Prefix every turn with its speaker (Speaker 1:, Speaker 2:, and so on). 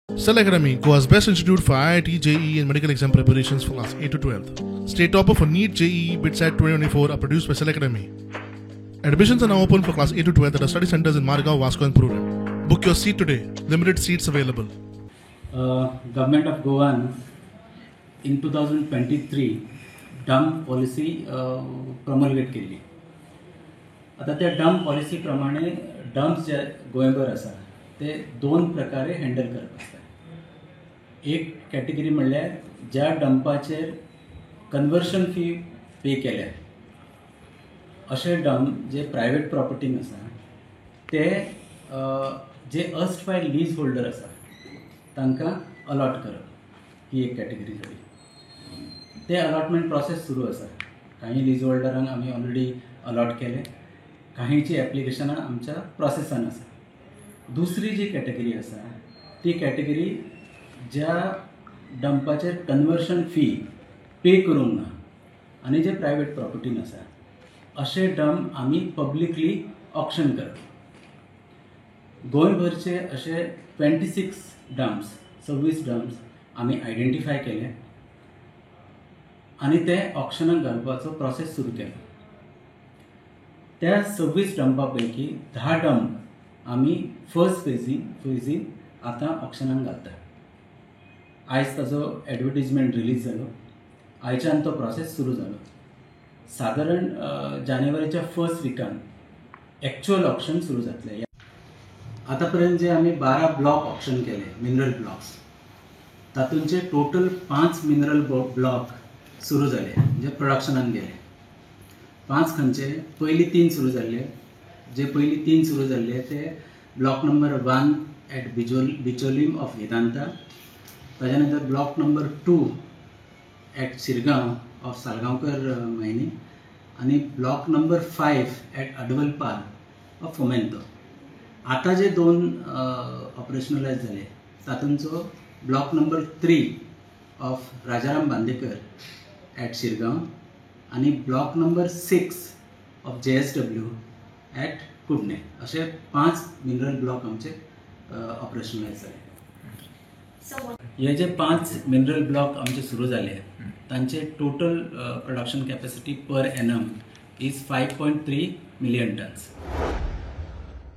Speaker 1: Cell Academy, Goa's best institute for IIT, JEE and medical exam preparations for class 8 to 12. State topper for NEET, JEE, BITSAT 2024 are produced by Cell Academy. Admissions are now open for class 8 to 12 at our study centers in Margao, Vasco and Purure. Book your seat today. Limited seats available.
Speaker 2: Government of Goa in 2023 डम policy प्रमोलगेट केली. आता त्या डम policy प्रमाणे dumps जे गोंयभर आसा ते दोन प्रकारे हँडल करप आसता. एक कॅटेगरी म्हणल्यार ज्या डंपाचेर कन्वर्शन फी पे केल्या अशे डंप जे प्रायवेट प्रॉपर्टीन आसा ते जे अस्ट लीज होल्डर आसा तांकां अलॉट करप ही एक कॅटेगरी जाली. ते अलॉटमेंट प्रोसेस सुरू आसा. काही लीज होल्डरांक आमी ऑलरेडी अलॉट केले, काहींची एप्लिकेशनां आमच्या प्रोसेसान आसा. दुसरी जी कॅटेगरी आसा ती कॅटेगरी ज्या डंपाचेर कन्वर्शन फी पे करूंक ना आनी जे प्रायवेट प्रॉपर्टीन आसा अशे डंप आमी पब्लिकली ऑक्शन करप. गोंयभरचे अशे 26 डंप्स आमी आयडेंटिफाय केले आणि ते ऑक्शनाक घालपाचो प्रोसेस सुरू केलो. त्या 26 डंपापैकी 10 डंप आमी फर्स्ट फेजीन आतां ऑक्शनाक घालता. आयज ताजो एडवर्टिजमेंट रिलीज जालो. आयच्यान तो प्रोसेस सुरू जालो. सादारण जानेवारीच्या फर्स्ट विकान एक्चुअल ऑक्शन सुरू जातले. आतां पर्यंत जे आमी 12 ब्लॉक ऑक्शन केले, मिनरल ब्लॉक्स, तातूंचे टोटल 5 मिनरल ब्लॉक सुरू जाले, जे प्रोडक्शनान गेले. 5 खंयचे पयली 3 सुरू जाल्ले. जे पयली 3 सुरू जाल्ले ते block number 1 at Bicholim of Vedanta, ताज्या नंतर block number 2 at Shirgaon of Salgaocar mining आणि block number 5 at Advalpal of Fomento. आता जे 2 ऑपरेशनलायज जाले तातूंचो block number 3 of Rajaram Bandekar at Shirgaon आणि block number 6 of JSW at Kudne. असे 5 मिनरल ब्लॉक आमचे ऑपरेशनलायज जाले. हे जे 5 मिनरल ब्लॉक आमचे सुरू जाले तांचे total production capacity per annum is 5.3 million tonnes.